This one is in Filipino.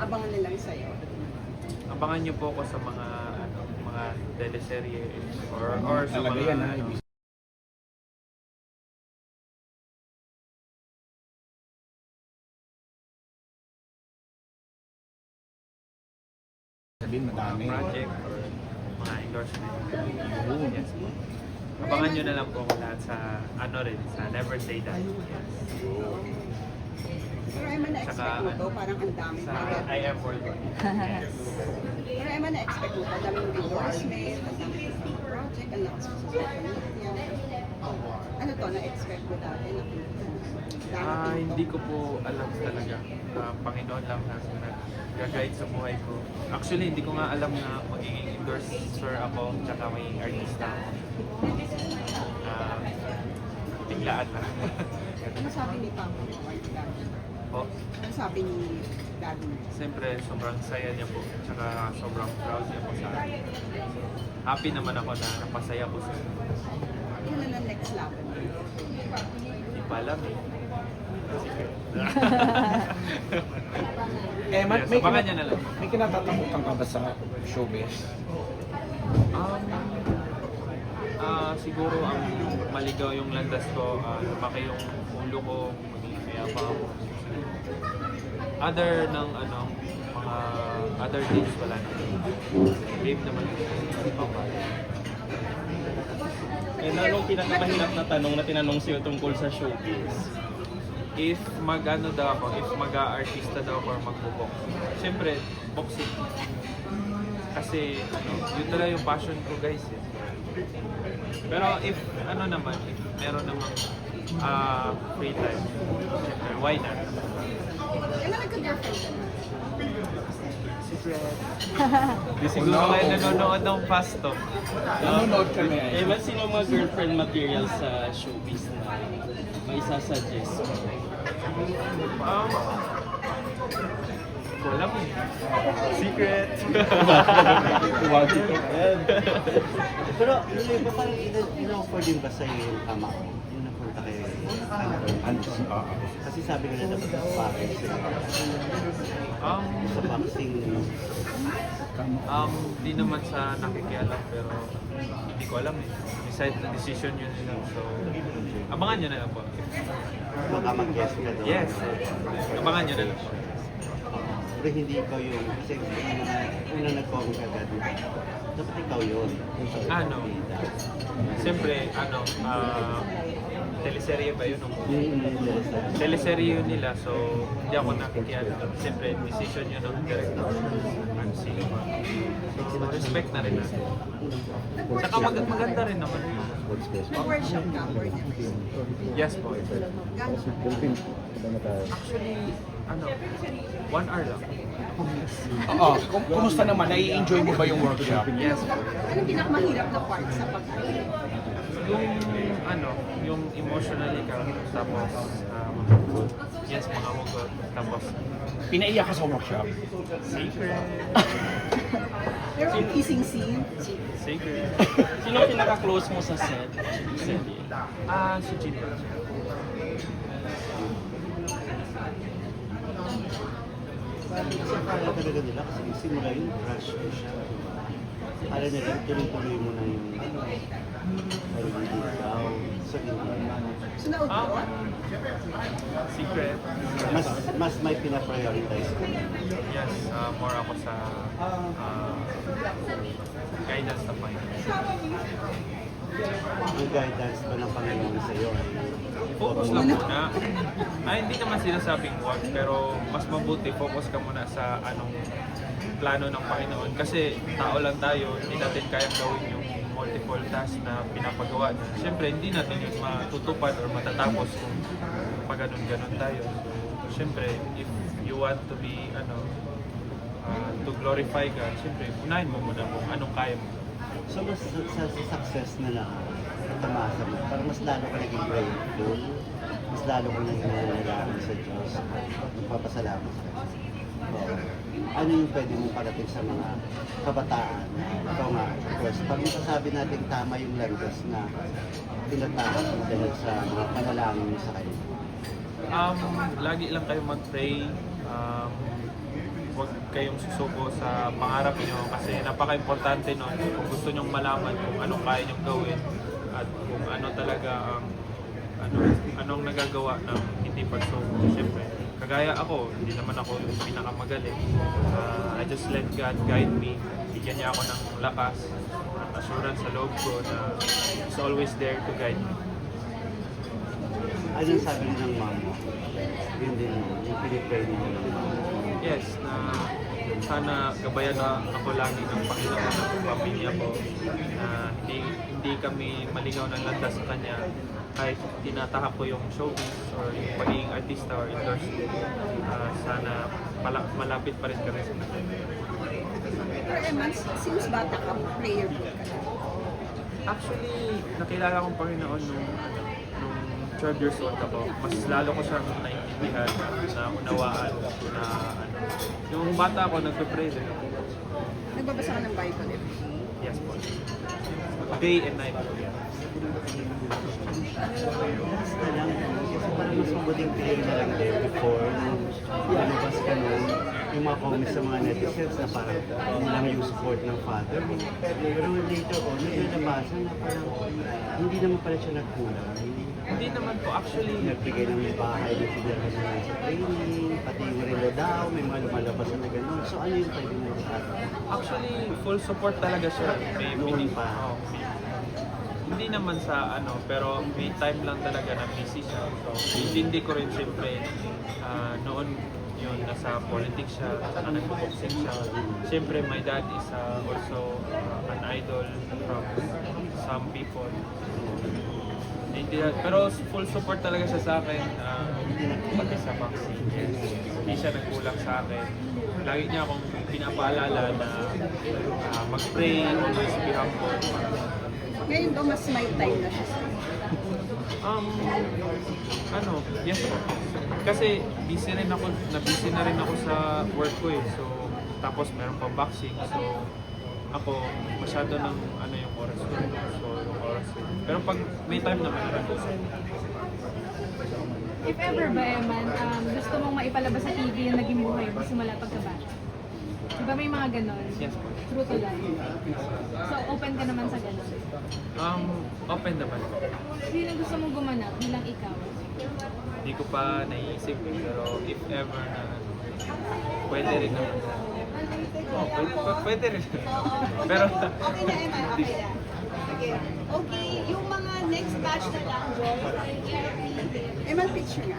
aabangan nilang sa'yo? Abangan niyo po ako sa mga teleserye or sa Talaga mga yan, ha? Sabihin madami. project or mga endorsement. Yes po. Abangan niyo na lang po ako lahat sa sa Never Say Die. Yes. Pero Emma, na-expect mo to? Parang ang dami Sa agad. I Am Worldwide. Yes. Pero Emma, na-expect mo to? Ang daming endorsement, ang daming project, ang lakas mo sa social media. Ano to, na-expect mo dati? Hindi ko po alam talaga. Panginoon lang na nag-guide sa buhay ko. Actually, hindi ko nga alam na magiging endorser ako tsaka magiging artista ako. Biglaan lang. Ano sabi ni Pamo? Po, Ano sabi ni Daddy? siyempre sobrang saya niya po. Tsaka sobrang proud niya po sa akin. Happy naman ako na napasaya ko sa Kailan ang next laban? Hindi pa alam eh. Eh, Yes, abangan niya na lang. may kinatatakutan ka ba sa showbiz? Siguro ang maligaw yung landas ko, lumaki yung ulo ko, maging mayabang ako. Other ng mga other days wala na. Game naman yung pamalo. Eh, anong pinakamahirap na tanong na tinanong sa'yo tungkol sa showbiz? If if mag-artista daw ako or magbubok. Siyempre, boxing. Kasi yun talaga yung passion ko guys eh. Pero if meron namang free time, siyempre, why not? Kailan nagka-girlfriend ka? Secret. Di Siguro kayo nanonood ng Fast Talk. Nanonood kami. Eh, ba't sino mga girlfriend material sa showbiz na may isasuggest mo? Wala mo. Secret. Pero Lili, ba parang in-offer din ba sa'yo yung tama ko? Yung napunta kayo kasi sabi nila dapat nagpapagay sila sa boxing. Di naman sa nakikialam pero hindi ko alam eh. Decide na decision yun nila. So, abangan nyo na lang po. Baka mag-guess ka doon. Yes. Abangan nyo na lang po. Pero hindi ikaw yung, kasi una nag-comment ka agad, dapat ikaw yun. Siyempre, teleserye ba yun? Teleserye yun nila, so hindi ako nakikialam. Siyempre, decision yun ng director. Sino ba? So, respect na rin natin. Saka maganda rin naman. Nag-workshop ka for them? Yes po. Gano'n? Actually, 1 hour lang. Oo. Kumusta naman? Nai-enjoy mo ba yung workshop? Yes po. Anong pinakamahirap na part sa pag-aaral? Yung emotionally ka, tapos, yes, mga hugot, tapos, Pinaiyak ka sa workshop? secret. Pero ang kissing scene, Secret. Sino ang pinaka-close mo sa set? Si Chito. Kasi akala talaga nila, kasi simula yung crush ko siya. Akala nila, tuloy-tuloy mo na yung daw. So, so na-outdoor? Secret. mas may pinaprioritize ko. Yes, more ako sa guidance na point. Yung guidance ba ng Panginoon sa'yo? Focus lang muna. Hindi naman sinasabing wag, pero mas mabuti focus ka muna sa plano ng Panginoon. Kasi tao lang tayo, hindi natin kayang gawin yung multiple tasks na pinapagawa niya. Siyempre, hindi natin yung matutupad or matatapos kung pag ganun tayo. So, siyempre, if you want to be, to glorify God, siyempre, unahin mo muna kung anong kaya mo. So, mas sa success na lang, tamasa mo, parang mas lalo ka naging grateful, mas lalo ka naging nananalangin sa Diyos, magpapasalamat sa Kanya. So, ano yung pwede mong parating sa mga kabataan? Ikaw nga, of course, pag masasabi natin tama yung landas na tinatahak mo dahil sa mga panalangin mo sa Kanya. Lagi lang kayo mag-pray. Wag kayong susuko sa pangarap nyo kasi napaka-importante nun kung gusto nyong malaman kung anong kaya nyong gawin at kung ano talaga ang anong nagagawa ng hindi pagsuko. Siyempre, kagaya ako, hindi naman ako yung pinakamagaling. I just let God guide me. Bigyan niya ako ng lakas at assurance sa loob ko na He's always there to guide me. Anong sabi ng mama mo? Yun din, yung pinipray mo ng mama mo. Yes, na sana gabayan na ako lagi ng Panginoon ng pamilya ko na hindi kami maligaw ng landas sa Kanya kahit tinatahak ko yung showbiz or yung pagiging artista or endorser. Sana malapit pa rin kami sa Kanya. Pero Eman, since bata ka, prayer book ka na. Actually, nakilala kong Panginoon nung 12 years old ako. Mas lalo ko siyang naintindihan na unawaan na yung bata ako nagpe-pray din. Nagbabasa ka ng Bible every day. Yes po. Day and night. Basta lang, kasi parang mas mabuting piliin na lang din before nung lumabas ka nun, yung mga comments sa mga netizens na parang hindi lang yung support ng father mo. Pero later on, medyo nabasa na parang hindi naman pala siya nagkulang. Hindi naman po actually. Nagbigay ng bahay na sinirhan naman sa training, pati yung relo daw, may mga lumalabas na gano'n. So ano yung pwede mo sa atin? Actually, full support talaga siya. May Noon pa. Hindi naman sa pero may time lang talaga na busy siya. So, hindi ko rin siyempre noon yun, nasa politics siya, saka nagpo-boxing siya. Siyempre, my dad is also an idol from some people. Pero full support talaga siya sa akin, pati sa boxing. Hindi siya nagkulang sa akin. Lagi niya akong pinapaalala na mag-pray, always be humble. Ngayon daw, mas may time na siya sa'yo. Yes po. Kasi busy na rin ako sa work ko eh. So, tapos meron pa boxing. So, ako, masyado ng yung oras ko. So, yung oras ko. Pero pag may time naman, If ever ba, Eman, gusto mong maipalabas sa TV yung naging buhay mo simula pagkabata? Diba may mga ganon? Yes po. True to life. So, open ka naman sa ganon. Open naman po. Sino gusto mong gumanap bilang ikaw? Hindi ko pa naisip pero if ever na pwede rin naman. Pwede rin. Pero Okay na, Emma. Okay na. Okay. Okay, yung mga next batch na lang, Joy, Eman, picture nga.